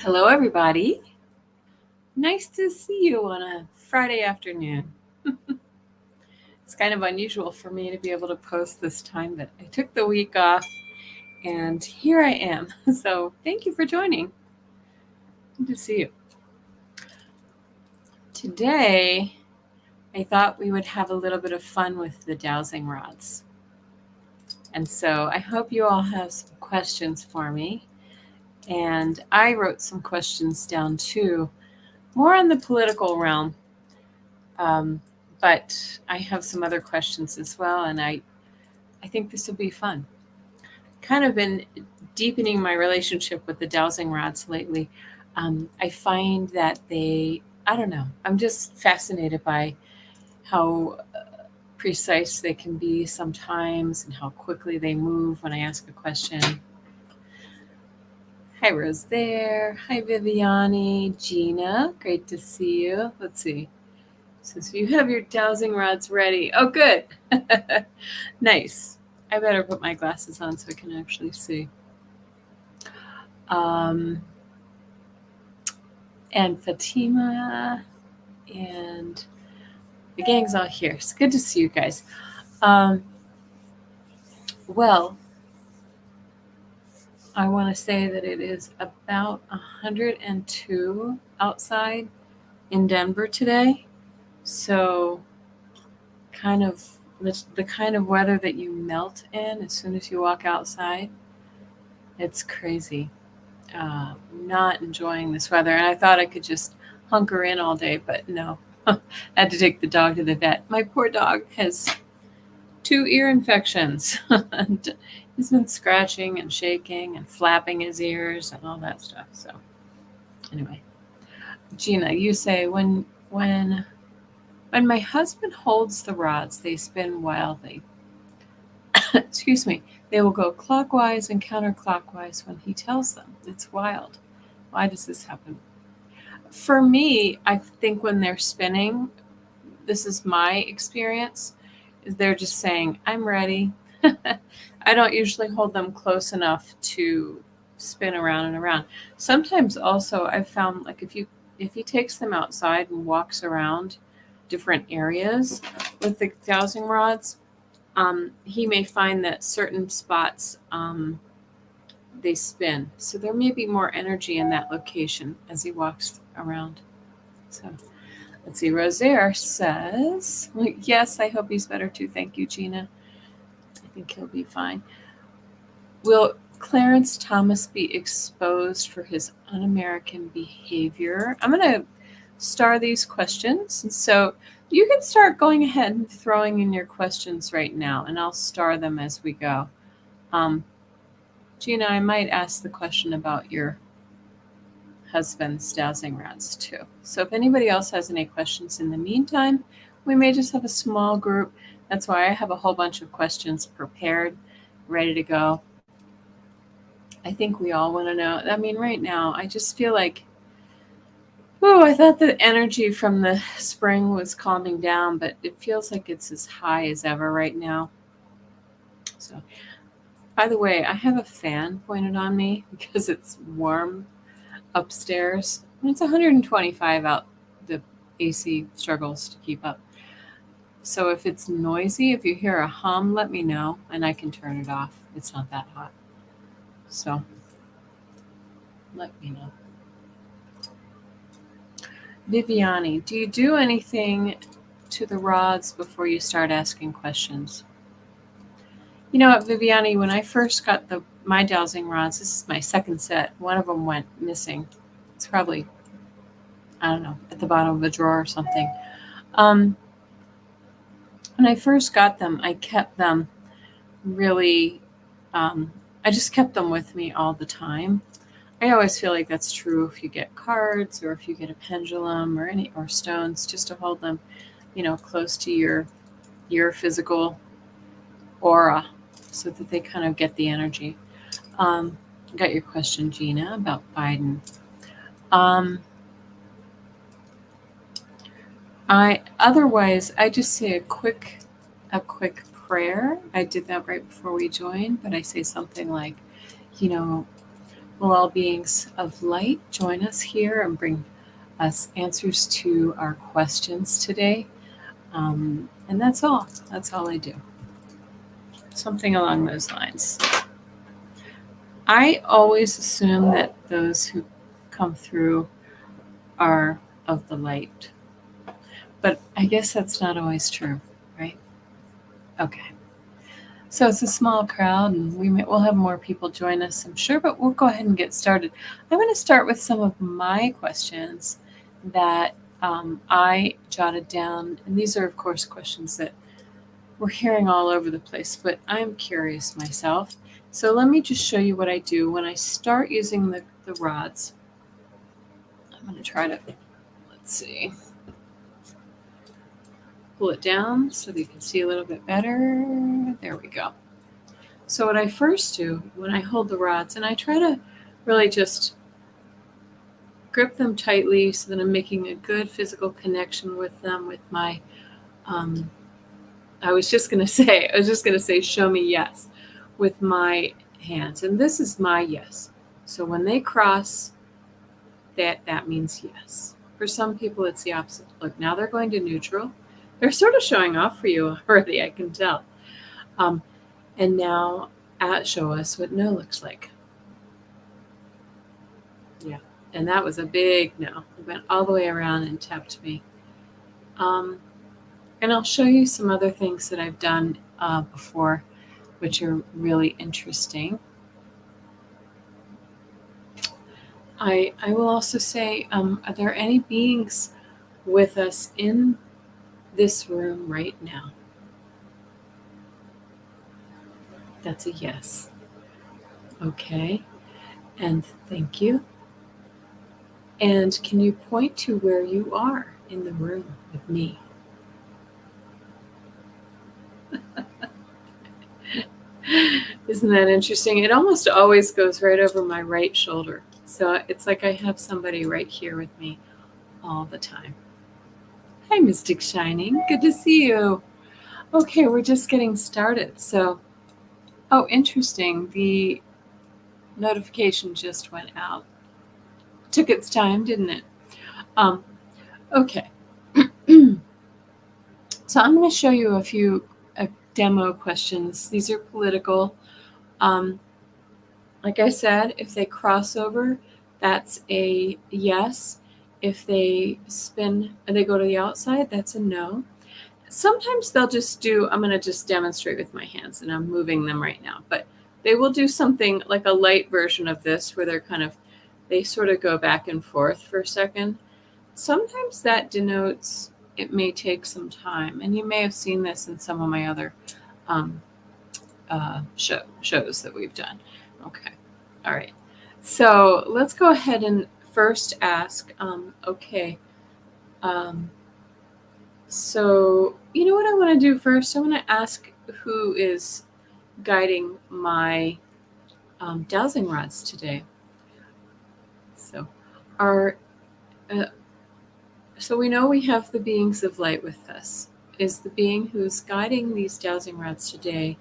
Hello, everybody. Nice to see you on a Friday afternoon. It's kind of unusual for me to be able to post this time, but I took the week off and here I am. So thank you for joining. Good to see you. Today, I thought we would have a little bit of fun with the dowsing rods. And so I hope you all have some questions for me. And I wrote some questions down too, more on the political realm. But I have some other questions as well, and I think this will be fun. Kind of been deepening my relationship with the dowsing rods lately. I find that I don't know, I'm just fascinated by how precise they can be sometimes and how quickly they move when I ask a question. Hi, Rose there. Hi, Viviani. Gina, great to see you. Let's see. Says you have your dowsing rods ready. Oh, good. Nice. I better put my glasses on so I can actually see. And Fatima and the gang's all here. It's good to see you guys. Well, I want to say that it is about 102 outside in Denver today. So kind of the kind of weather that you melt in as soon as you walk outside. It's crazy. Not enjoying this weather. And I thought I could just hunker in all day, but no. I had to take the dog to the vet. My poor dog has 2 ear infections. And he's been scratching and shaking and flapping his ears and all that stuff. So anyway, Gina, you say when my husband holds the rods, they spin wildly. Excuse me. They will go clockwise and counterclockwise when he tells them. It's wild. Why does this happen? For me, I think when they're spinning, this is my experience, is they're just saying, I'm ready. I don't usually hold them close enough to spin around and around. Sometimes also I've found like if he takes them outside and walks around different areas with the dowsing rods, he may find that certain spots they spin. So there may be more energy in that location as he walks around. So let's see. Rosaire says, yes, I hope he's better too. Thank you, Gina. I think he'll be fine. Will Clarence Thomas be exposed for his un-American behavior? I'm going to star these questions. And so you can start going ahead and throwing in your questions right now, and I'll star them as we go. Gina, I might ask the question about your husband's dowsing rods too. So if anybody else has any questions in the meantime, we may just have a small group. That's why I have a whole bunch of questions prepared, ready to go. I think we all want to know. I mean, right now, I just feel like, I thought the energy from the spring was calming down, but it feels like it's as high as ever right now. So, by the way, I have a fan pointed on me because it's warm upstairs. It's 125 out. The AC struggles to keep up. So if it's noisy, if you hear a hum, let me know and I can turn it off. It's not that hot. So let me know. Viviani, do you do anything to the rods before you start asking questions? You know what, Viviani, when I first got my dowsing rods, this is my second set, one of them went missing. It's probably, I don't know, at the bottom of a drawer or something. When I first got them, I kept them really, I just kept them with me all the time. I always feel like that's true if you get cards or if you get a pendulum or stones, just to hold them, close to your physical aura so that they kind of get the energy. Got your question, Gina, about Biden. I just say a quick prayer. I did that right before we joined, but I say something like, Will all beings of light join us here and bring us answers to our questions today? And that's all. That's all I do. Something along those lines. I always assume that those who come through are of the light. But I guess that's not always true, right? Okay. So it's a small crowd, and we'll have more people join us, I'm sure, but we'll go ahead and get started. I'm going to start with some of my questions that I jotted down. And these are, of course, questions that we're hearing all over the place, but I'm curious myself. So let me just show you what I do when I start using the rods. I'm going to try to, let's see, pull it down so that you can see a little bit better. There we go. So what I first do when I hold the rods, and I try to really just grip them tightly so that I'm making a good physical connection with them with my, I was just going to say, show me yes, with my hands. And this is my yes. So when they cross, that means yes. For some people, it's the opposite. Look, now they're going to neutral. They're sort of showing off for you already, I can tell. And now show us what no looks like. Yeah, and that was a big no. It went all the way around and tapped me. And I'll show you some other things that I've done before, which are really interesting. I will also say, are there any beings with us in this room right now? That's a yes. Okay, and thank you. And can you point to where you are in the room with me? Isn't that interesting? It almost always goes right over my right shoulder. So it's like I have somebody right here with me all the time. Hi, Mystic Shining. Good to see you. Okay, we're just getting started. So, oh, interesting. The notification just went out. Took its time, didn't it? Okay. So I'm going to show you a few demo questions. These are political. Like I said, if they cross over, that's a yes. If they spin and they go to the outside, that's a no. Sometimes they'll just do, I'm going to just demonstrate with my hands, and I'm moving them right now, but they will do something like a light version of this where they sort of go back and forth for a second. Sometimes that denotes it may take some time, and you may have seen this in some of my other shows that we've done. Okay. All right. So let's go ahead and first ask, okay. So you know what I want to do first? I want to ask who is guiding my dowsing rods today. So so we know we have the beings of light with us. Is the being who's guiding these dowsing rods today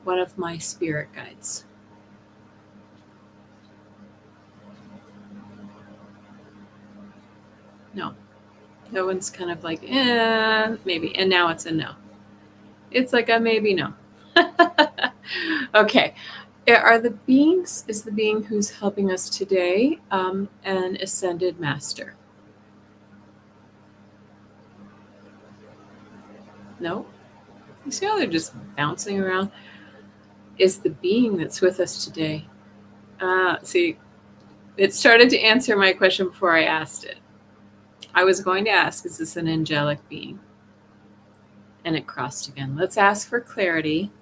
one of my spirit guides? No. No one's kind of like, maybe. And now it's a no. It's like a maybe no. Okay. Is the being who's helping us today an ascended master? No? You see how they're just bouncing around? Is the being that's with us today? See, it started to answer my question before I asked it. I was going to ask, is this an angelic being? And it crossed again. Let's ask for clarity.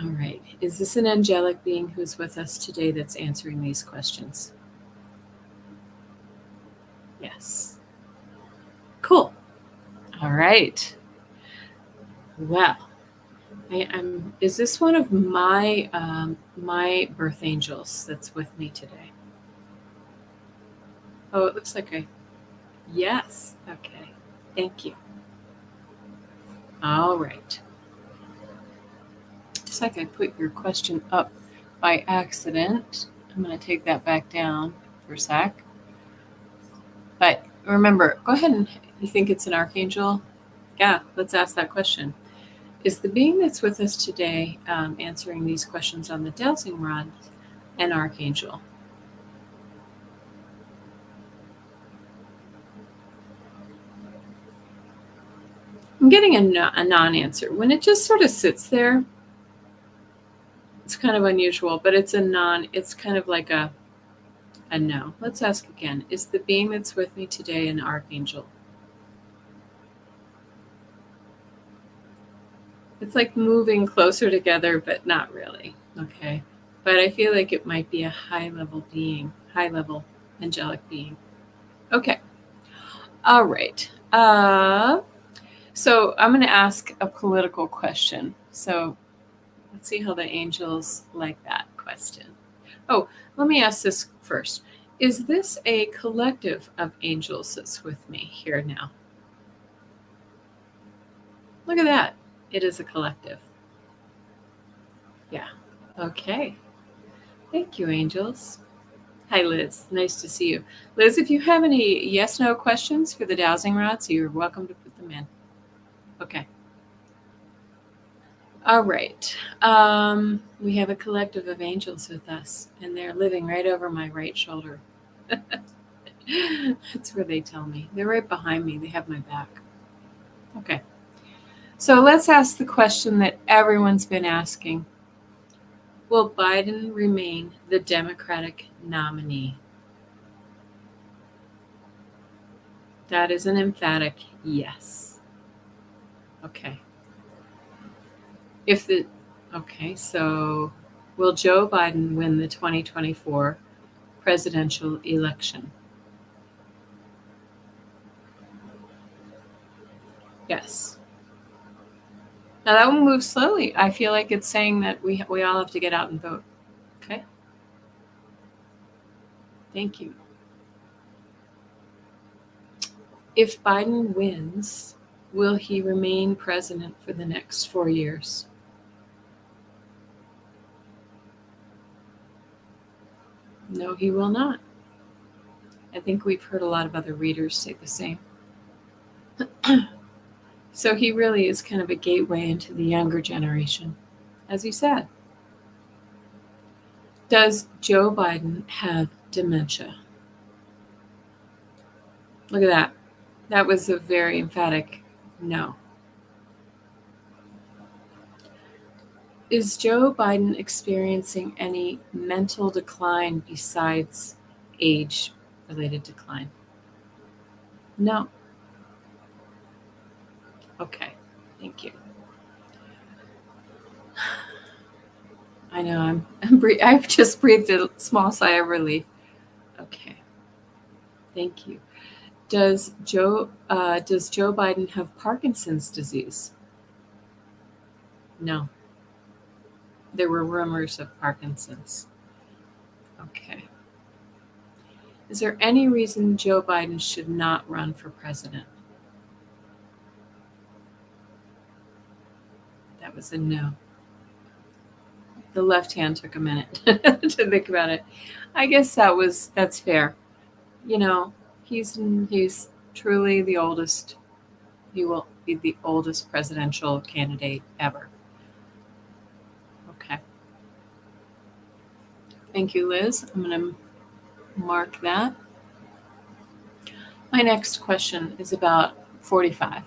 All right. Is this an angelic being who's with us today that's answering these questions? Yes. Cool. All right. Well, is this one of my my birth angels that's with me today? Oh, it looks like yes. Okay. Thank you. All right. Looks like I put your question up by accident. I'm going to take that back down for a sec. But remember, go ahead and you think it's an archangel? Yeah, let's ask that question. Is the being that's with us today answering these questions on the dowsing rod an archangel? I'm getting a non-answer. When it just sort of sits there, it's kind of unusual, but it's kind of like a no. Let's ask again. Is the being that's with me today an archangel? It's like moving closer together, but not really. Okay. But I feel like it might be a high level being, high level angelic being. Okay. All right. So I'm going to ask a political question. So let's see how the angels like that question. Oh, let me ask this first. Is this a collective of angels that's with me here now? Look at that. It is a collective. Yeah. Okay. Thank you, angels. Hi, Liz. Nice to see you. Liz, if you have any yes/no questions for the dowsing rods, you're welcome to put them in. Okay. All right. We have a collective of angels with us, and they're living right over my right shoulder. That's where they tell me. They're right behind me. They have my back. Okay. So let's ask the question that everyone's been asking. Will Biden remain the Democratic nominee? That is an emphatic yes. Okay. So will Joe Biden win the 2024 presidential election? Yes. Now that one moves slowly. I feel like it's saying that we all have to get out and vote. Okay. Thank you. If Biden wins, will he remain president for the next 4 years? No, he will not. I think we've heard a lot of other readers say the same. So he really is kind of a gateway into the younger generation, as you said. Does Joe Biden have dementia? Look at that. That was a very emphatic no. Is Joe Biden experiencing any mental decline besides age-related decline? No. Okay. Thank you. I know I've just breathed a small sigh of relief. Okay. Thank you. Does Joe Biden have Parkinson's disease? No. There were rumors of Parkinson's. Okay. Is there any reason Joe Biden should not run for president? That was a no. The left hand took a minute to think about it. I guess that's fair. You know, he's truly the oldest. He will be the oldest presidential candidate ever. Okay. Thank you, Liz. I'm going to mark that. My next question is about 45.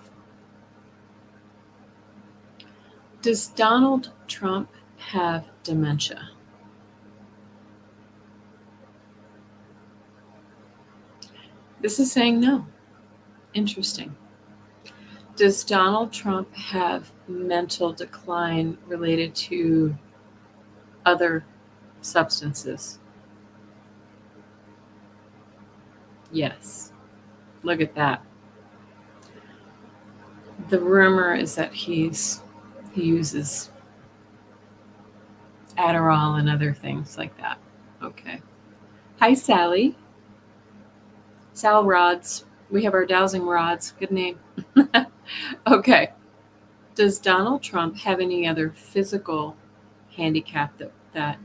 Does Donald Trump have dementia? This is saying no. Interesting. Does Donald Trump have mental decline related to other substances? Yes. Look at that. The rumor is that he uses Adderall and other things like that. Okay. Hi, Sally. Sal Rods. We have our dowsing rods. Good name. Okay. Does Donald Trump have any other physical handicap that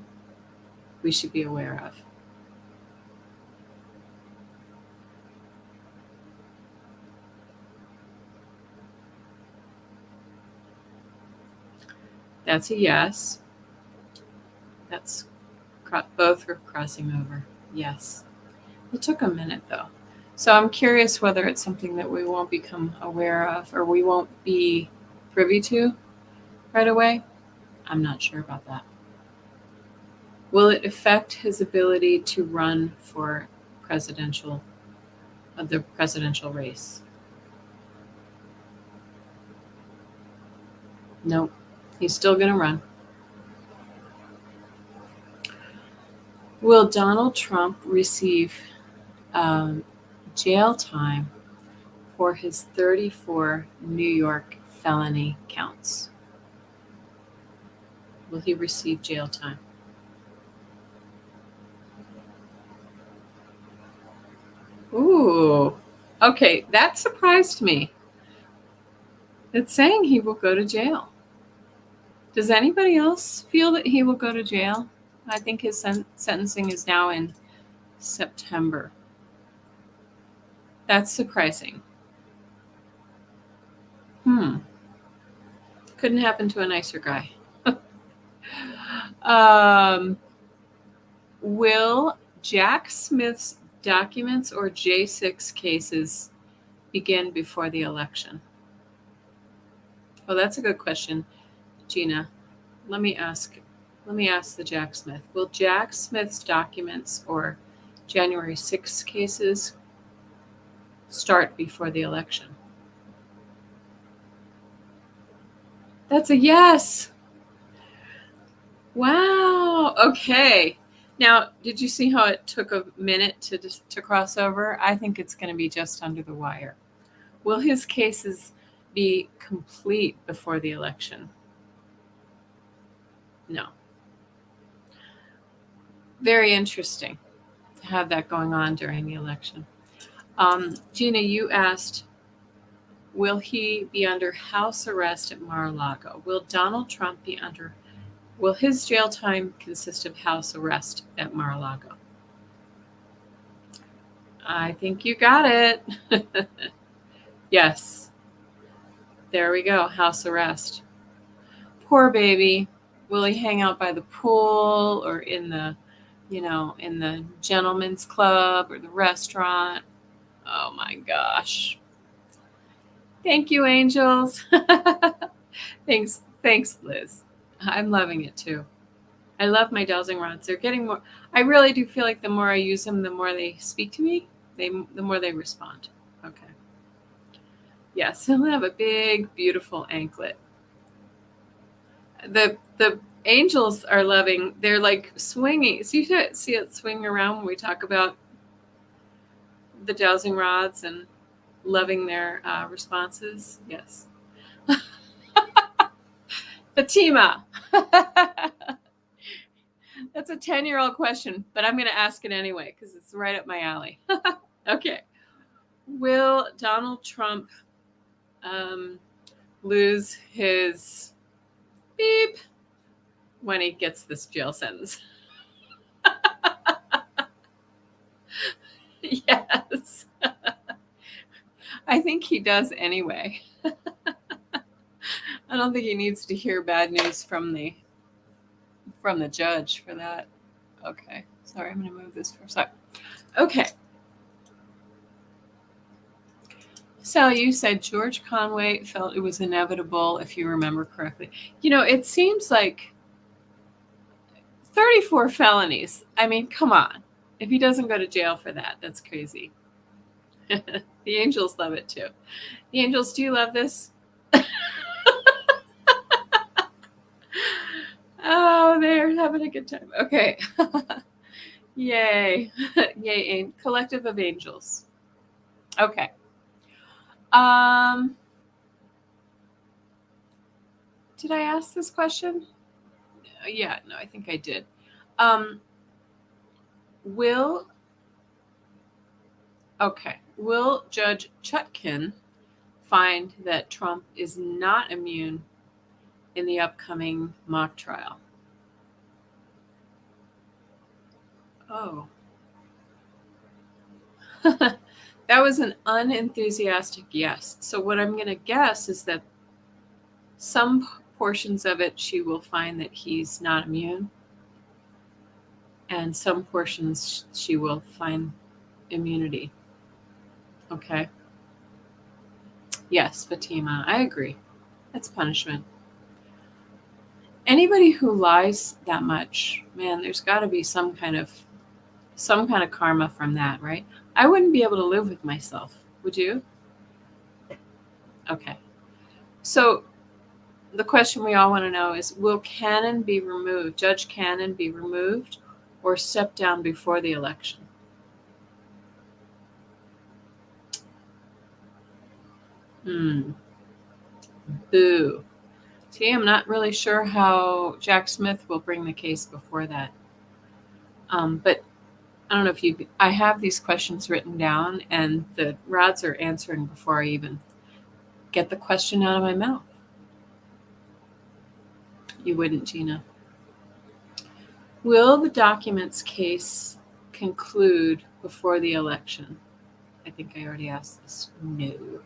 we should be aware of? That's a yes. That's both are crossing over. Yes. It took a minute though. So I'm curious whether it's something that we won't become aware of or we won't be privy to right away. I'm not sure about that. Will it affect his ability to run for the presidential race? Nope. He's still going to run. Will Donald Trump receive jail time for his 34 New York felony counts? Will he receive jail time? Ooh, okay, that surprised me. It's saying he will go to jail. Does anybody else feel that he will go to jail? I think his sentencing is now in September. That's surprising. Couldn't happen to a nicer guy. Will Jack Smith's documents or J6 cases begin before the election? Oh, that's a good question, Gina. Let me ask the Jack Smith. Will Jack Smith's documents or January 6 cases start before the election? That's a yes. Wow. Okay. Now, did you see how it took a minute to cross over? I think it's going to be just under the wire. Will his cases be complete before the election? No. Very interesting to have that going on during the election. Gina, you asked, will he be under house arrest at Mar-a-Lago? Will Donald Trump will his jail time consist of house arrest at Mar-a-Lago? I think you got it. Yes. There we go. House arrest. Poor baby. Will he hang out by the pool or in the gentleman's club or the restaurant? Oh my gosh. Thank you, angels. Thanks, Liz. I'm loving it too. I love my dowsing rods. They're getting more. I really do feel like the more I use them, the more they speak to me. The more they respond. Okay. Yes, he'll have a big, beautiful anklet. The angels are loving. They're like swinging. So you see it swing around when we talk about the dowsing rods and loving their responses. Yes. Fatima. That's a 10-year-old question, but I'm going to ask it anyway because it's right up my alley. Okay. Will Donald Trump lose his beep when he gets this jail sentence? Yes. I think he does anyway. I don't think he needs to hear bad news from the judge for that. Okay. Sorry, I'm going to move this for a sec. Okay. Sal, you said George Conway felt it was inevitable, if you remember correctly. It seems like 34 felonies. I mean, come on. If he doesn't go to jail for that, that's crazy. The angels love it too. The angels, do you love this? Oh, they're having a good time. Okay. Yay. Yay, collective of angels. Okay. Did I ask this question? Yeah, no, I think I did. Will Judge Chutkin find that Trump is not immune in the upcoming mock trial? Oh. That was an unenthusiastic yes. So what I'm going to guess is that some portions of it she will find that he's not immune, and some portions she will find immunity. Okay. Yes, Fatima, I agree. That's punishment. Anybody who lies that much, man, there's got to be some kind of karma from that, right? I wouldn't be able to live with myself. Would you? Okay. So the question we all want to know is, will Cannon be removed, Judge Cannon be removed, or step down before the election? Boo. See, I'm not really sure how Jack Smith will bring the case before that. But I don't know if I have these questions written down, and the rods are answering before I even get the question out of my mouth. You wouldn't, Gina. Will the documents case conclude before the election? I think I already asked this. No.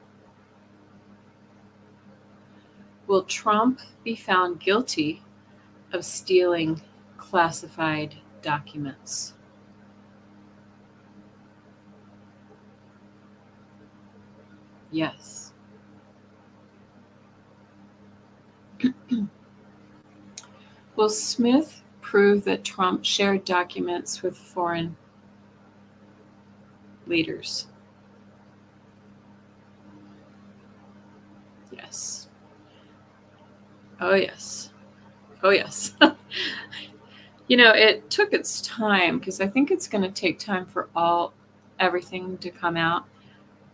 Will Trump be found guilty of stealing classified documents? Yes. Will Smith prove that Trump shared documents with foreign leaders? Yes. Oh, yes. Oh, yes. It took its time, because I think it's going to take time for everything to come out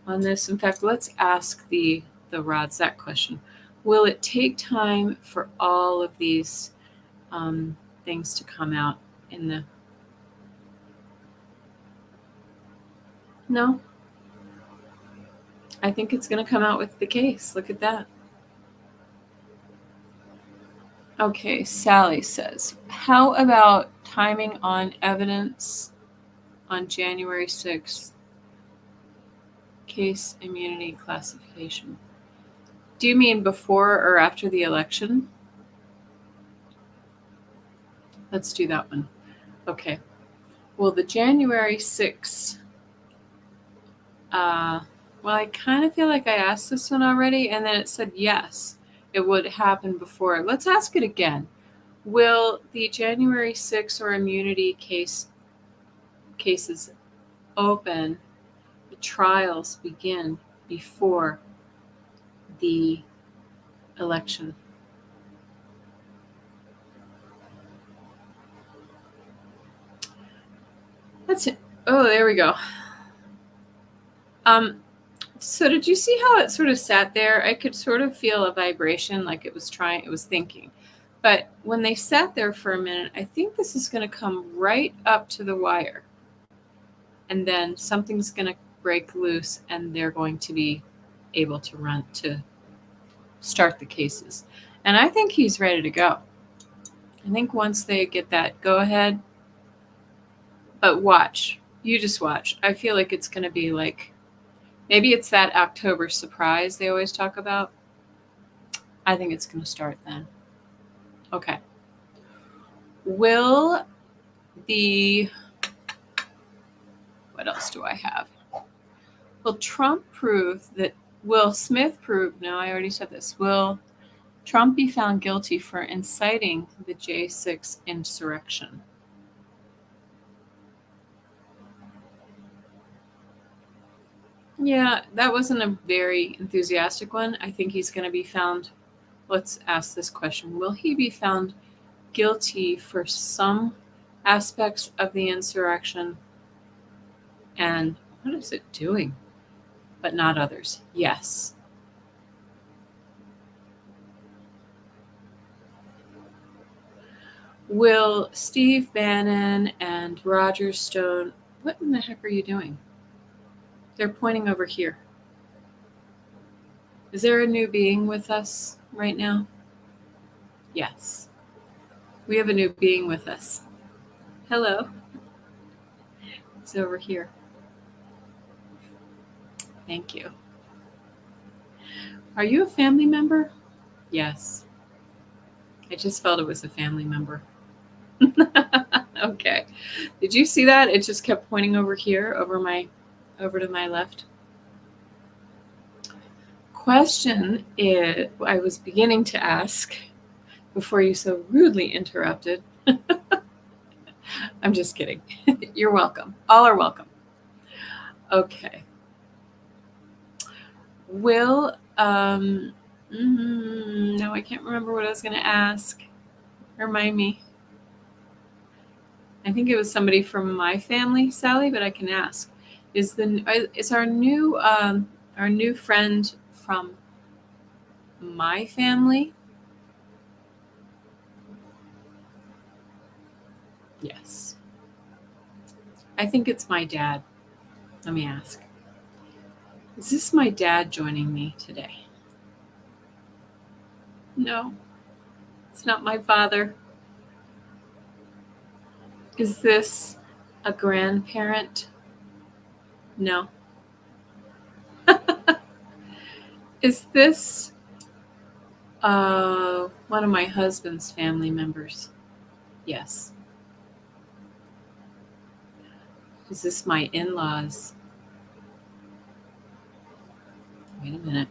on this. In fact, let's ask the rods that question. Will it take time for all of these things to come out in the... No. I think it's going to come out with the case. Look at that. Okay, Sally says, how about timing on evidence on January 6th? Case immunity classification. Do you mean before or after the election? Let's do that one. Okay. Well, the January 6th, well, I kind of feel like I asked this one already, and then it said yes, it would happen before. Let's ask it again. Will the January 6th or immunity cases open, the trials begin before the election? That's it. Oh, there we go. So did you see how it sort of sat there? I could sort of feel a vibration, like it was thinking. But when they sat there for a minute, I think this is going to come right up to the wire. And then something's going to break loose, and they're going to be able to start the cases. And I think he's ready to go. I think once they get that go ahead, but watch. You just watch. I feel like it's going to be like, maybe it's that October surprise they always talk about. I think it's going to start then. Okay. What else do I have? Will Smith prove, no, I already said this. Will Trump be found guilty for inciting the J6 insurrection? Yeah, that wasn't a very enthusiastic one. I think he's going to be found. Let's ask this question. Will he be found guilty for some aspects of the insurrection? And what is it doing? But not others. Yes. Will Steve Bannon and Roger Stone... What in the heck are you doing? They're pointing over here. Is there a new being with us right now? Yes. We have a new being with us. Hello. It's over here. Thank you. Are you a family member? Yes. I just felt it was a family member. Okay. Did you see that? It just kept pointing over here, over to my left. Question is, I was beginning to ask before you so rudely interrupted. I'm just kidding. You're welcome. All are welcome. Okay. Will, no, I can't remember what I was going to ask. Remind me. I think it was somebody from my family, Sally, but I can ask. Is our new friend from my family? Yes. I think it's my dad. Let me ask. Is this my dad joining me today? No, it's not my father. Is this a grandparent? No. Is this one of my husband's family members? Yes. Is this my in-laws? Wait a minute.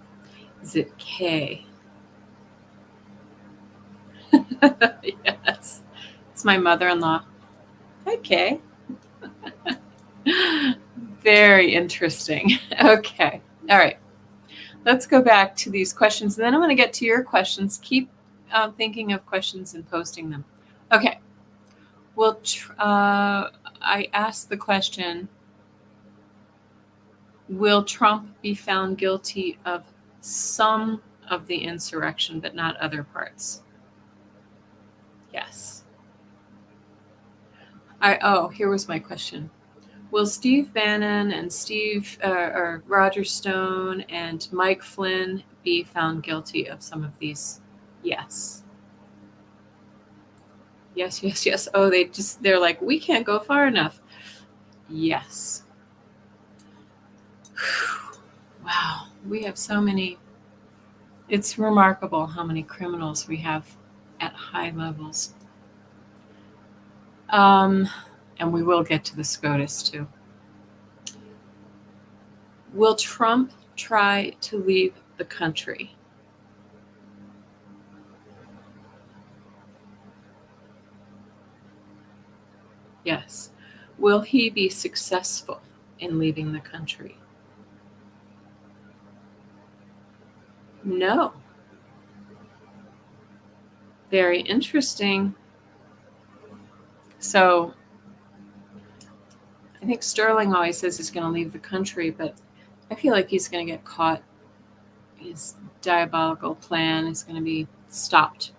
Is it Kay? Yes. It's my mother-in-law. Hi, Kay. Very interesting. Okay. All right. Let's go back to these questions. And then I'm going to get to your questions. Keep thinking of questions and posting them. Okay. Well, I asked the question, will Trump be found guilty of some of the insurrection, but not other parts? Yes. Here was my question. Will Steve Bannon and or Roger Stone and Mike Flynn be found guilty of some of these? Yes. Yes, yes, yes. Oh, they're like, we can't go far enough. Yes. Wow, we have so many. It's remarkable how many criminals we have at high levels. And we will get to the SCOTUS too. Will Trump try to leave the country? Yes. Will he be successful in leaving the country? No. Very interesting. So I think Sterling always says he's going to leave the country, but I feel like he's going to get caught. His diabolical plan is going to be stopped.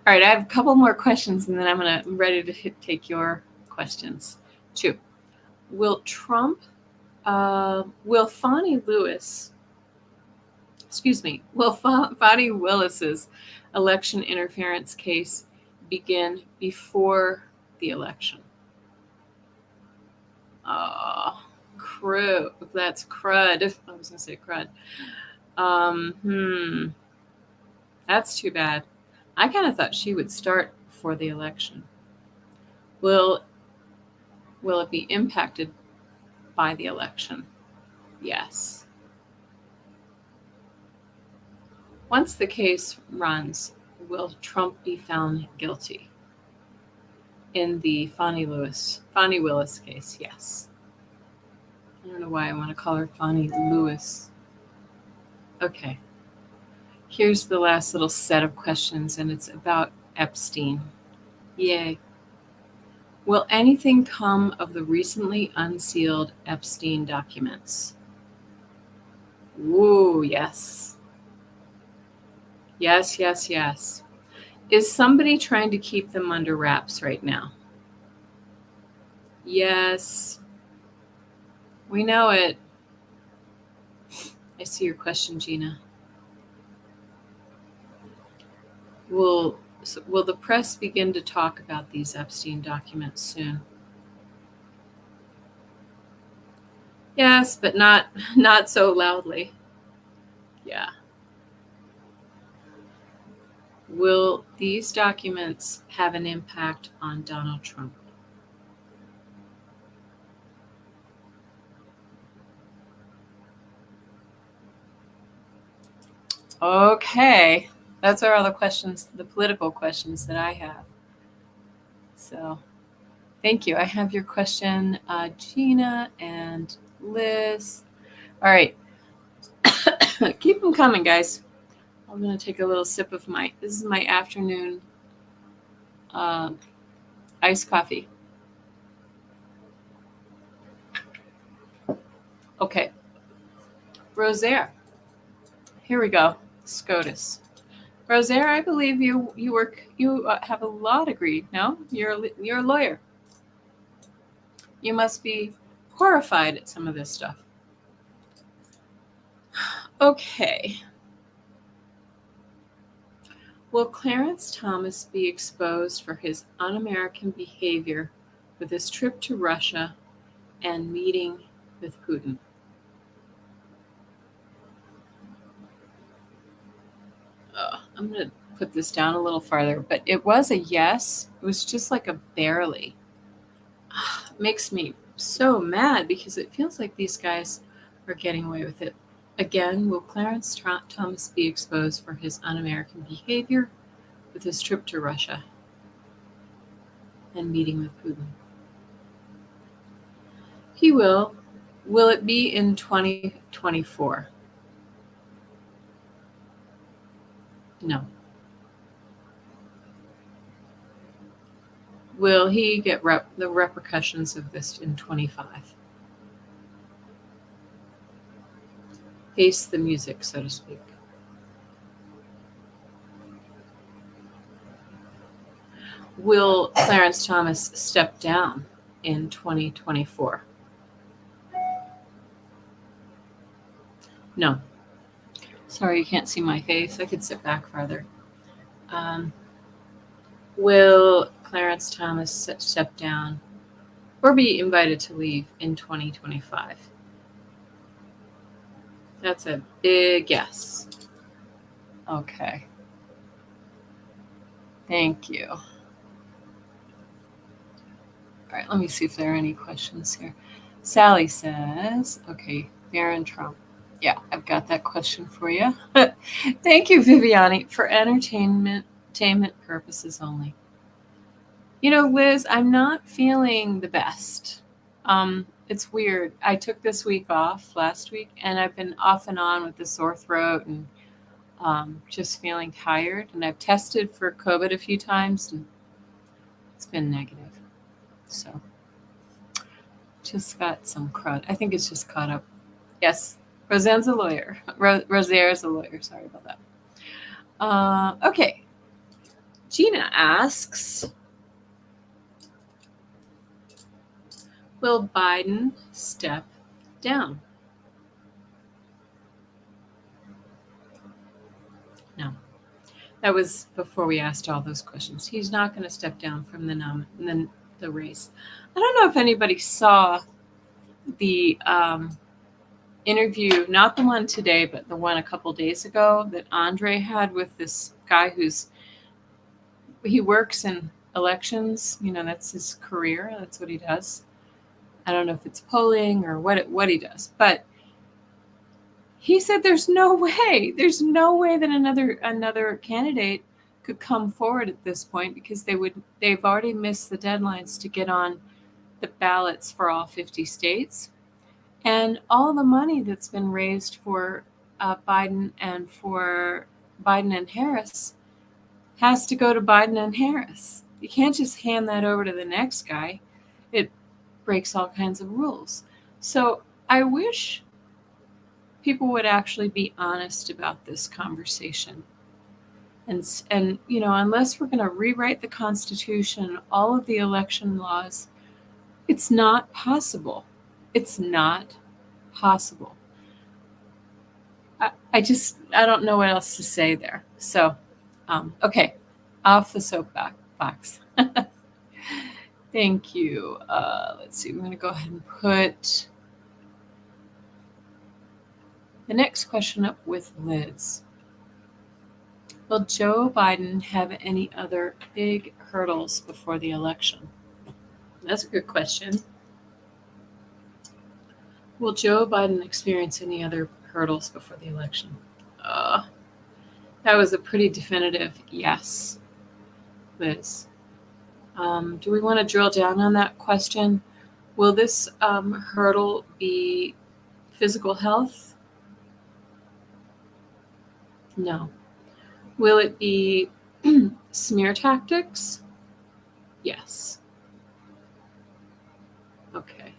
All right, I have a couple more questions, and then I'm ready to take your questions. 2. Will Fani Willis's election interference case begin before the election? Oh, that's crud. I was going to say crud. That's too bad. I kind of thought she would start for the election. Will it be impacted by the election? Yes. Once the case runs, will Trump be found guilty? In the Fani Willis case, yes. I don't know why I want to call her Fani Lewis. Okay. Here's the last little set of questions, and it's about Epstein. Yay. Will anything come of the recently unsealed Epstein documents? Woo, yes. Yes, yes, yes. Is somebody trying to keep them under wraps right now? Yes. We know it. I see your question, Gina. Will the press begin to talk about these Epstein documents soon? Yes, but not so loudly. Yeah. Will these documents have an impact on Donald Trump? Okay. Those are all the questions, the political questions that I have. So thank you. I have your question, Gina and Liz. All right. Keep them coming, guys. I'm going to take a little sip of this is my afternoon uh, iced coffee. Okay. Rosaire. Here we go. SCOTUS. Rosaire, I believe you have a law degree. No, you're a lawyer. You must be horrified at some of this stuff. Okay. Will Clarence Thomas be exposed for his un-American behavior with his trip to Russia and meeting with Putin? I'm going to put this down a little farther, but it was a yes. It was just like a barely. It makes me so mad because it feels like these guys are getting away with it. Again, will Clarence Thomas be exposed for his un-American behavior with his trip to Russia and meeting with Putin? He will. Will it be in 2024? No. Will he get the repercussions of this in 25? Face the music, so to speak. Will Clarence Thomas step down in 2024? No. Sorry, you can't see my face. I could sit back farther. Will Clarence Thomas step down or be invited to leave in 2025? That's a big yes. Okay. Thank you. All right, let me see if there are any questions here. Sally says, okay, Barron Trump. Yeah, I've got that question for you. Thank you, Viviani, for entertainment purposes only. You know, Liz, I'm not feeling the best. It's weird. I took this week off last week, and I've been off and on with the sore throat and just feeling tired. And I've tested for COVID a few times, and it's been negative. So just got some crud. I think it's just caught up. Yes, Roseanne's a lawyer. Rosaire's a lawyer. Sorry about that. Okay. Gina asks, will Biden step down? No. That was before we asked all those questions. He's not going to step down from the race. I don't know if anybody saw the interview, not the one today, but the one a couple days ago that Andre had with this guy he works in elections. You know, that's his career. That's what he does. I don't know if it's polling or what he does, but he said there's no way that another candidate could come forward at this point because they've already missed the deadlines to get on the ballots for all 50 states, and all the money that's been raised for Biden and Harris has to go to Biden and Harris. You can't just hand that over to the next guy. It breaks all kinds of rules. So I wish people would actually be honest about this conversation. And you know, unless we're going to rewrite the Constitution, all of the election laws, it's not possible. It's not possible. I don't know what else to say there. So, okay, off the soapbox. Thank you. Let's see. We're going to go ahead and put The next question up with Liz. Will Joe Biden have any other big hurdles before the election? That's a good question. Will Joe Biden experience any other hurdles before the election? That was a pretty definitive yes, Liz. Do we want to drill down on that question? Will this hurdle be physical health? No. Will it be smear tactics? Yes. Okay.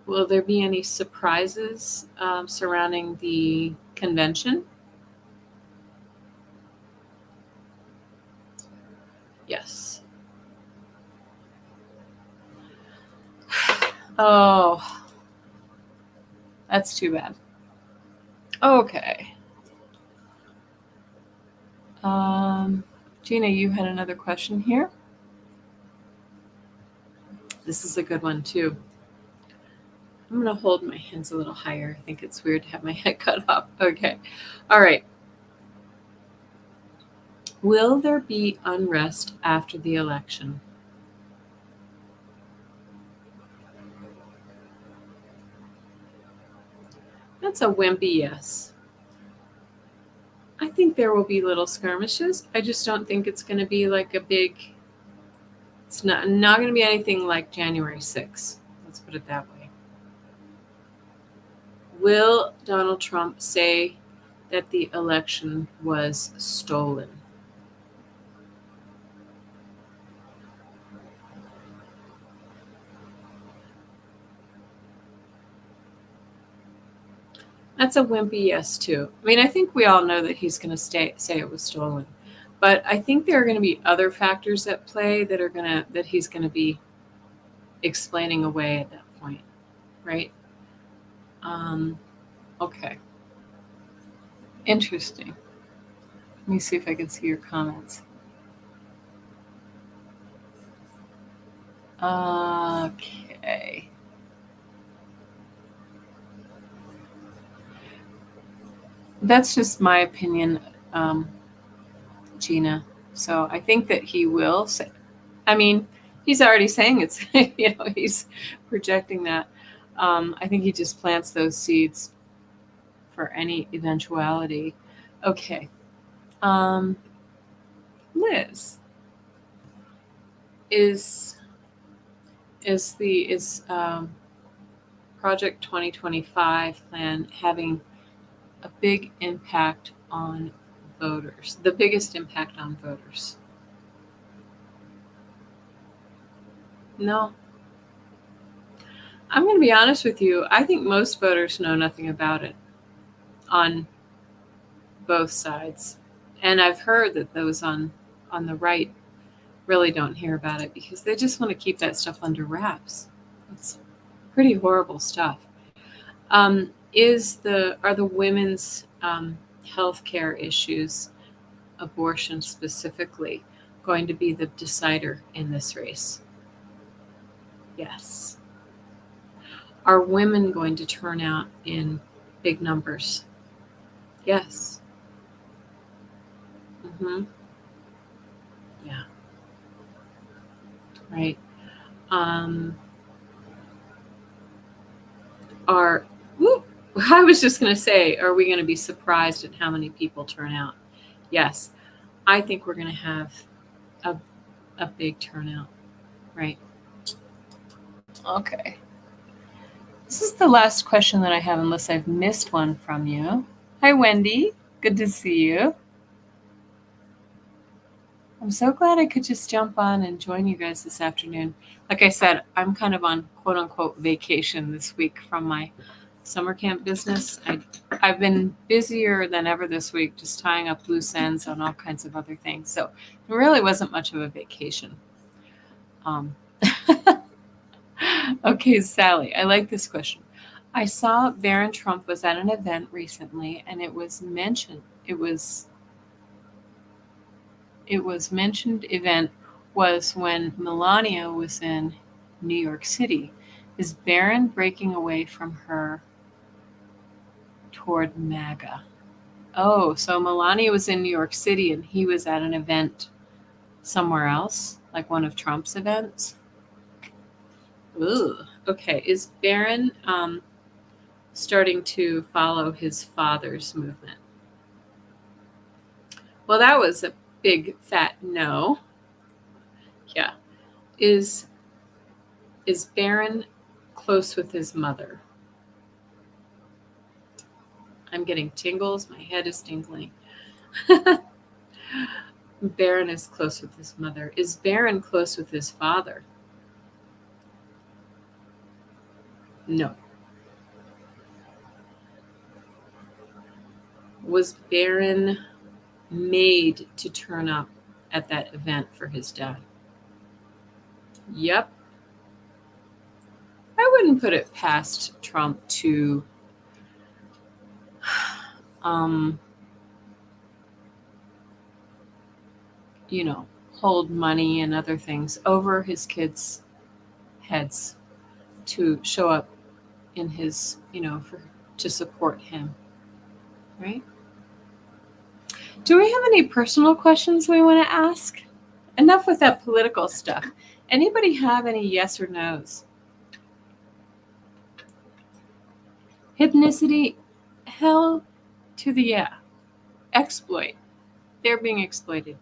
Will there be any surprises surrounding the convention? Yes. Oh, that's too bad. Okay. Gina, you had another question here. This is a good one too. I'm going to hold my hands a little higher. I think it's weird to have my head cut off. Okay. All right. Will there be unrest after the election? That's a wimpy yes. I think there will be little skirmishes. I just don't think it's going to be like a big. It's not going to be anything like January 6th. Let's put it that way. Will Donald Trump say that the election was stolen? That's a wimpy yes too. I mean, I think we all know that he's going to say it was stolen, but I think there are going to be other factors at play that he's going to be explaining away at that point, right? Okay. Interesting. Let me see if I can see your comments. Okay. That's just my opinion, Gina. So I think that he will say, I mean, he's already saying it's, he's projecting that. I think he just plants those seeds for any eventuality. Okay. Liz, is Project 2025 plan having a big impact on voters? The biggest impact on voters? No. I'm going to be honest with you. I think most voters know nothing about it on both sides. And I've heard that those on the right really don't hear about it because they just want to keep that stuff under wraps. It's pretty horrible stuff. Are the women's health care issues, abortion specifically, going to be the decider in this race? Yes. Are women going to turn out in big numbers? Yes. Yeah. Right. I was just going to say, are we going to be surprised at how many people turn out? Yes. I think we're going to have a big turnout. Right. Okay. This is the last question that I have, unless I've missed one from you. Hi, Wendy. Good to see you. I'm so glad I could just jump on and join you guys this afternoon. Like I said, I'm kind of on quote unquote vacation this week from my summer camp business. I've been busier than ever this week, just tying up loose ends on all kinds of other things. So it really wasn't much of a vacation. Okay, Sally, I like this question. I saw Barron Trump was at an event recently, and it was mentioned. It was mentioned event was when Melania was in New York City. Is Barron breaking away from her toward MAGA. Oh, so Melania was in New York City and he was at an event somewhere else, like one of Trump's events. Ooh, okay. Is Barron starting to follow his father's movement? Well, that was a big fat no. Yeah. Is Barron close with his mother? I'm getting tingles. My head is tingling. Barron is close with his mother. Is Barron close with his father? No. Was Barron made to turn up at that event for his dad? Yep. I wouldn't put it past Trump to hold money and other things over his kids' heads to show up in his, to support him. Right? Do we have any personal questions we want to ask? Enough with that political stuff. Anybody have any yes or no's? Hypnicity, hell to the yeah. Exploit. They're being exploited.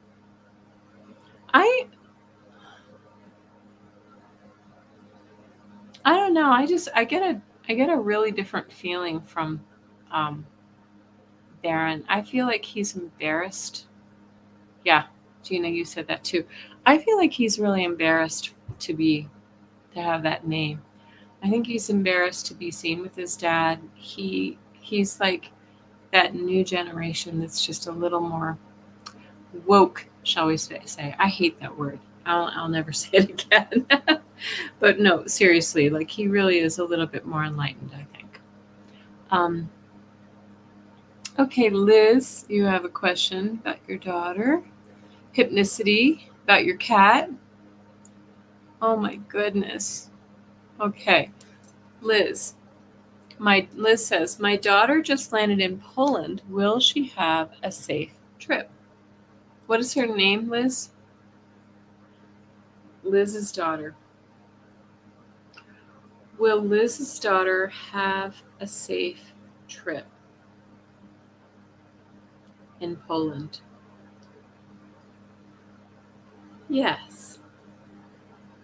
I don't know. I get a really different feeling from Barron. I feel like he's embarrassed. Yeah, Gina, you said that too. I feel like he's really embarrassed to have that name. I think he's embarrassed to be seen with his dad. He's like that new generation that's just a little more woke, shall we say. I hate that word. I'll never say it again. But no, seriously, like he really is a little bit more enlightened, I think. Okay, Liz, you have a question about your daughter. Hypnicity, about your cat. Oh my goodness. Okay, Liz. Liz says, my daughter just landed in Poland. Will she have a safe trip? What is her name, Liz? Liz's daughter. Will Liz's daughter have a safe trip in Poland? Yes.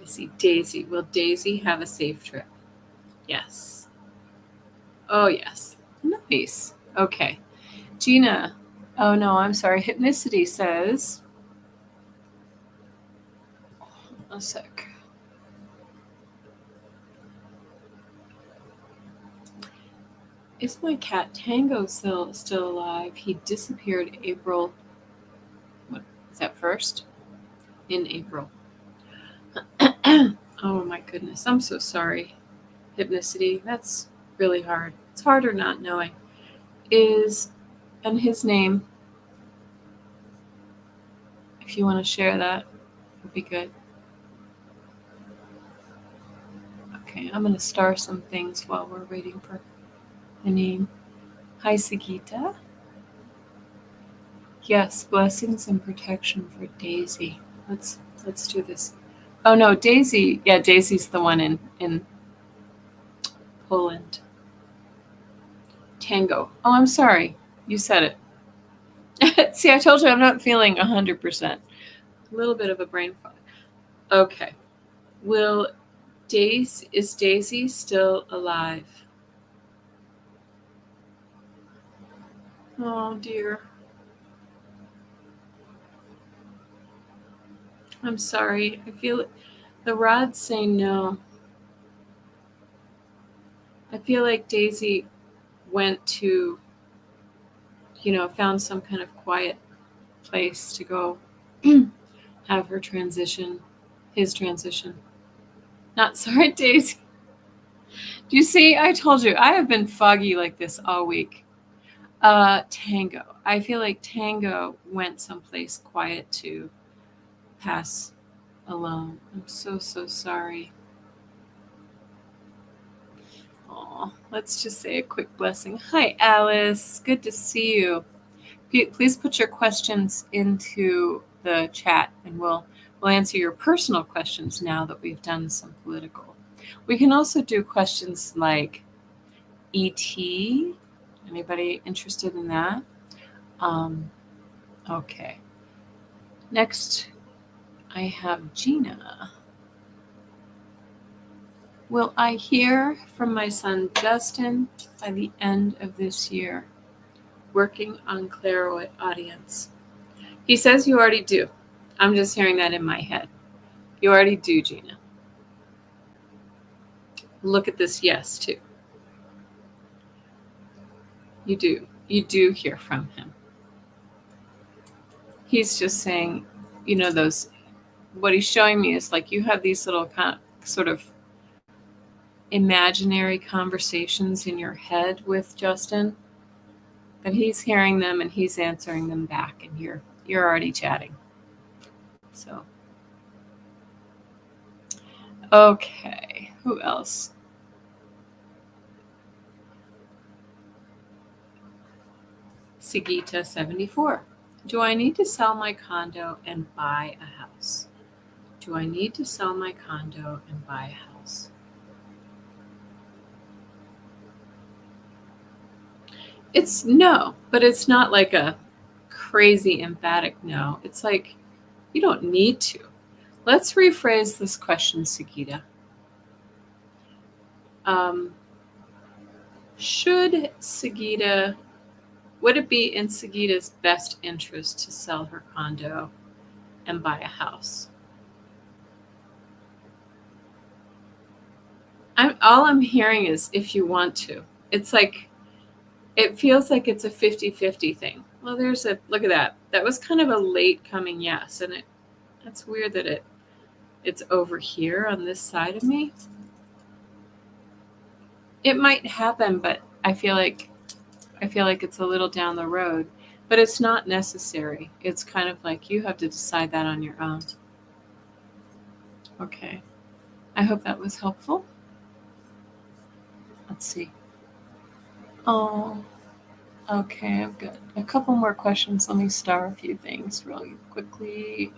I see Daisy. Will Daisy have a safe trip? Yes. Oh, yes. Nice. Okay. Gina. Oh, no, I'm sorry. Hypnicity says, a sec. Is my cat Tango still alive? He disappeared April. What is that, 1st? In April. Oh my goodness. I'm so sorry. Hypnicity. That's really hard. It's harder not knowing. And his name, if you want to share that, would be good. Okay, I'm going to star some things while we're waiting for the name. Hi, Sagita. Yes, blessings and protection for Daisy. Let's do this. Oh no, Daisy. Yeah, Daisy's the one in Poland. Tango. Oh, I'm sorry. You said it. See, I told you I'm not feeling 100%. A little bit of a brain fog. Okay. Is Daisy still alive? Oh dear. I'm sorry. I feel the rods say no. I feel like Daisy went to, found some kind of quiet place to go have her transition, his transition. Not sorry, Daisy. Do you see? I told you, I have been foggy like this all week. Tango. I feel like Tango went someplace quiet to pass alone. I'm so sorry. Oh, let's just say a quick blessing. Hi, Alice. Good to see you. Please put your questions into the chat, and we'll answer your personal questions now that we've done some political. We can also do questions like ET. Anybody interested in that? Okay. Next, I have Gina. Will I hear from my son Justin by the end of this year? Working on clairaudience. He says you already do. I'm just hearing that in my head. You already do, Gina. Look at this yes, too. You do. You do hear from him. He's just saying, what he's showing me is like you have these little sort of imaginary conversations in your head with Justin, but he's hearing them and he's answering them back, and you're already chatting. So, okay, who else? Sigita 74. Do I need to sell my condo and buy a house? Do I need to sell my condo and buy a house? It's no, but it's not like a crazy emphatic no. It's like you don't need to. Let's rephrase this question, Sigita. Would it be in Sigita's best interest to sell her condo and buy a house? All I'm hearing is if you want to. It's like, it feels like it's a 50-50 thing. Well, look at that. That was kind of a late coming yes. And that's weird that it's over here on this side of me. It might happen, but I feel like it's a little down the road, but it's not necessary. It's kind of like you have to decide that on your own. Okay. I hope that was helpful. Let's see. Oh, okay. I've got a couple more questions. Let me star a few things really quickly.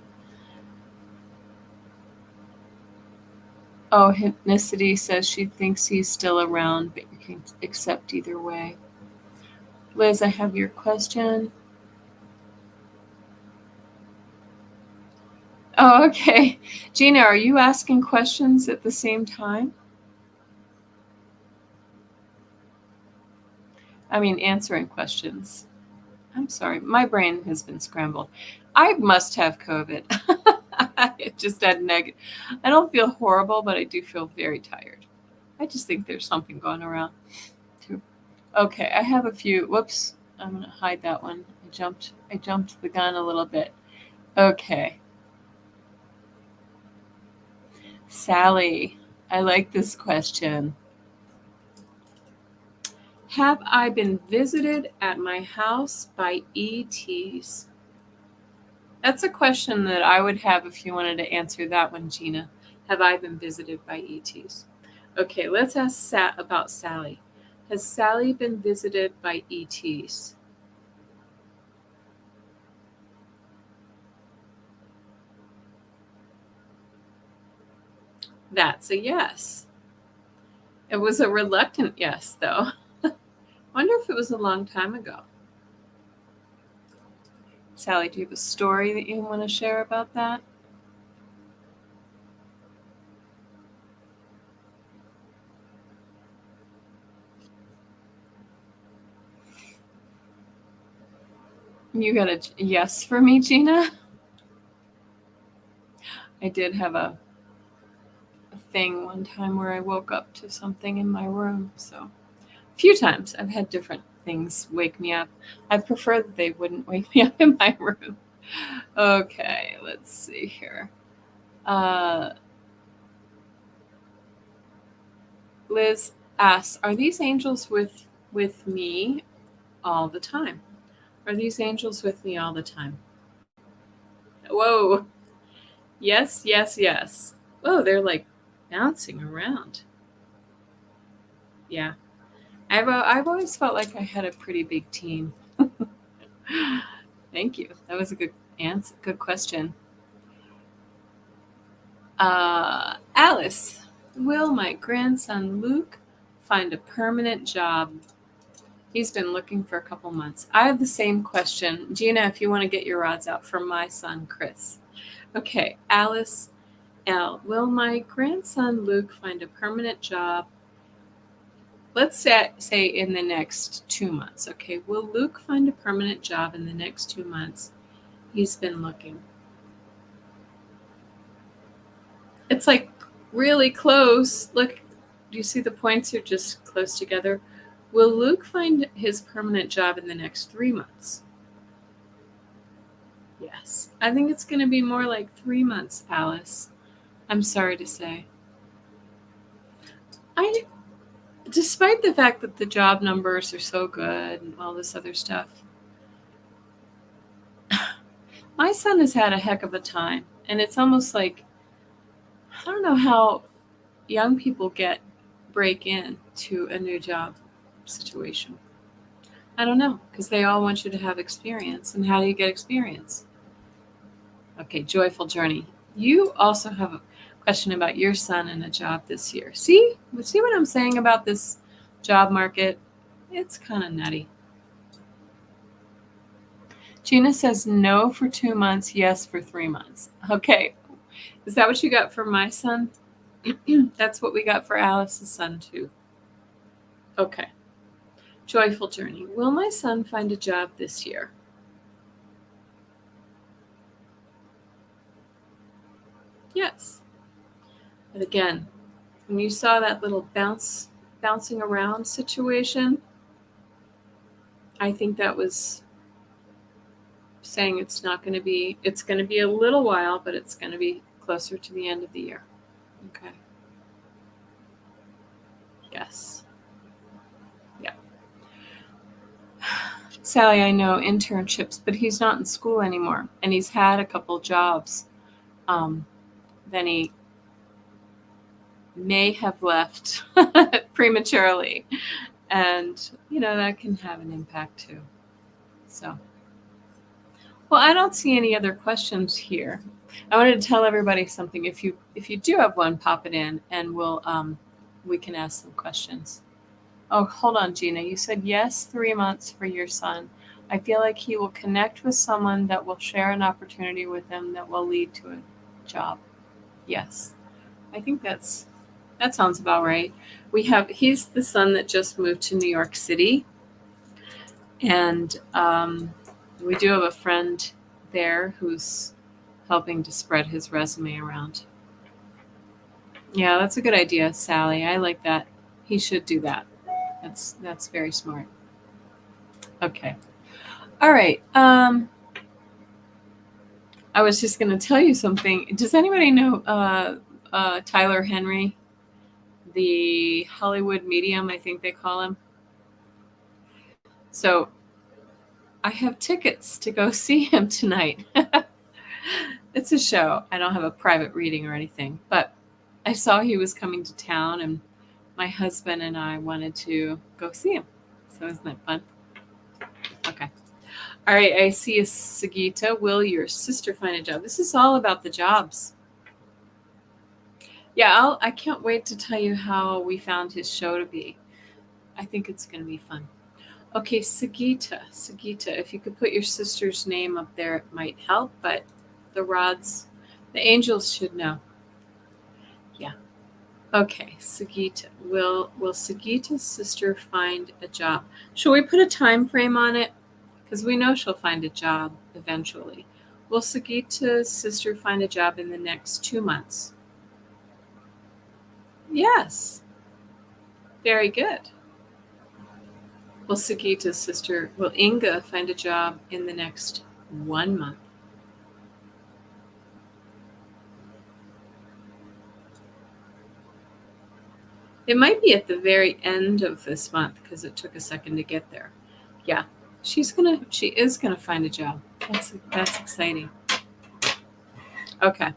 Oh, Hypnicity says she thinks he's still around, but you can accept either way. Liz, I have your question. Oh, okay. Gina, are you asking questions at the same time? I mean, answering questions. I'm sorry. My brain has been scrambled. I must have COVID. I just had negative. I don't feel horrible, but I do feel very tired. I just think there's something going around too. Okay, I have a few. Whoops. I'm going to hide that one. I jumped the gun a little bit. Okay. Sally, I like this question. Have I been visited at my house by ETs? That's a question that I would have if you wanted to answer that one, Gina. Have I been visited by ETs? Okay, let's ask about Sally. Has Sally been visited by ETs? That's a yes. It was a reluctant yes, though. Wonder if it was a long time ago. Sally, do you have a story that you want to share about that? You got a yes for me, Gina? I did have a thing one time where I woke up to something in my room. So a few times I've had different things wake me up. I prefer that they wouldn't wake me up in my room. Okay, let's see here. Liz asks, are these angels with me all the time? Are these angels with me all the time? Whoa. Yes, yes, yes. Whoa, they're like bouncing around. Yeah. I've always felt like I had a pretty big team. Thank you. That was a good answer. Good question. Alice, will my grandson Luke find a permanent job? He's been looking for a couple months. I have the same question. Gina, if you want to get your rods out for my son, Chris. Okay, Alice L. Will my grandson Luke find a permanent job? Let's say in the next 2 months. Okay, will Luke find a permanent job in the next 2 months? He's been looking. It's like really close. Look, do you see the points are just close together? Will Luke find his permanent job in the next 3 months? Yes. I think it's going to be more like 3 months, Alice. I'm sorry to say. Despite the fact that the job numbers are so good and all this other stuff, my son has had a heck of a time. And it's almost like, I don't know how young people break in to a new job situation. I don't know, because they all want you to have experience. And how do you get experience? Okay, joyful journey. You also have a question about your son and a job this year. See what I'm saying about this job market? It's kind of nutty. Gina says no for 2 months, yes for 3 months. Okay, is that what you got for my son? That's what we got for Alice's son too. Okay. Joyful journey. Will my son find a job this year? Yes. But again, when you saw that little bouncing around situation, I think that was saying it's going to be a little while, but it's going to be closer to the end of the year. Okay. Yes. Yeah. Sally, I know internships, but he's not in school anymore, and he's had a couple jobs. Then he may have left prematurely, and that can have an impact too. So, well, I don't see any other questions here. I wanted to tell everybody something. If you do have one, pop it in, and we can ask some questions. Oh, hold on, Gina. You said yes, 3 months for your son. I feel like he will connect with someone that will share an opportunity with him that will lead to a job. Yes, I think that sounds about right. He's the son that just moved to New York City, and we do have a friend there who's helping to spread his resume around. Yeah, that's a good idea, Sally. I like that. He should do that. That's very smart. Okay. All right. I was just going to tell you something. Does anybody know Tyler Henry, the Hollywood medium, I think they call him? So I have tickets to go see him tonight. It's a show. I don't have a private reading or anything, but I saw he was coming to town, and my husband and I wanted to go see him. So isn't that fun? Okay. All right. I see a Sagita. Will your sister find a job? This is all about the jobs. Yeah, I can't wait to tell you how we found his show to be. I think it's going to be fun. Okay, Sagita, if you could put your sister's name up there, it might help, but the angels should know. Yeah. Okay, Sagita. Will Sagita's sister find a job? Should we put a time frame on it? Because we know she'll find a job eventually. Will Sagita's sister find a job in the next 2 months? Yes. Very good. Will Inga find a job in the next 1 month? It might be at the very end of this month because it took a second to get there. Yeah, she is gonna find a job. That's exciting. Okay.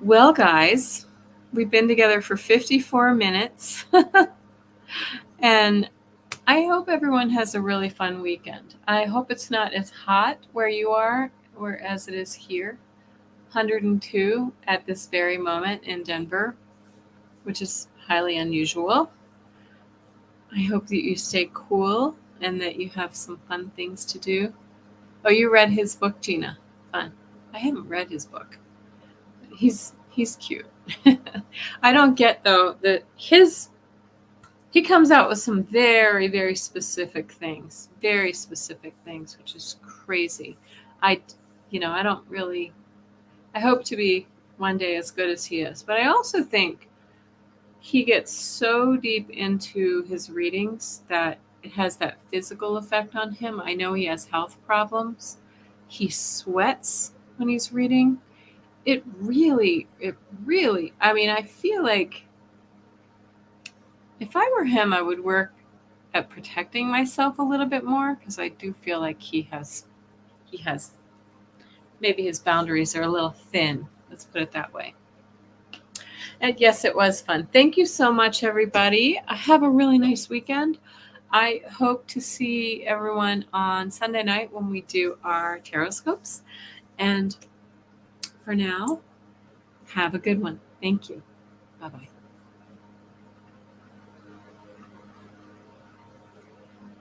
Well, guys, we've been together for 54 minutes. And I hope everyone has a really fun weekend. I hope it's not as hot where you are or as it is here. 102 at this very moment in Denver, which is highly unusual. I hope that you stay cool and that you have some fun things to do. Oh, you read his book, Gina. Fun. I haven't read his book. He's cute. I don't get though that he comes out with some very, very specific things, which is crazy. I don't really, I hope to be one day as good as he is. But I also think he gets so deep into his readings that it has that physical effect on him. I know he has health problems. He sweats when he's reading. It really, I mean, I feel like if I were him, I would work at protecting myself a little bit more, because I do feel like he has maybe his boundaries are a little thin. Let's put it that way. And yes, it was fun. Thank you so much, everybody. Have a really nice weekend. I hope to see everyone on Sunday night when we do our Taroscopes. And for now, have a good one. Thank you. Bye-bye.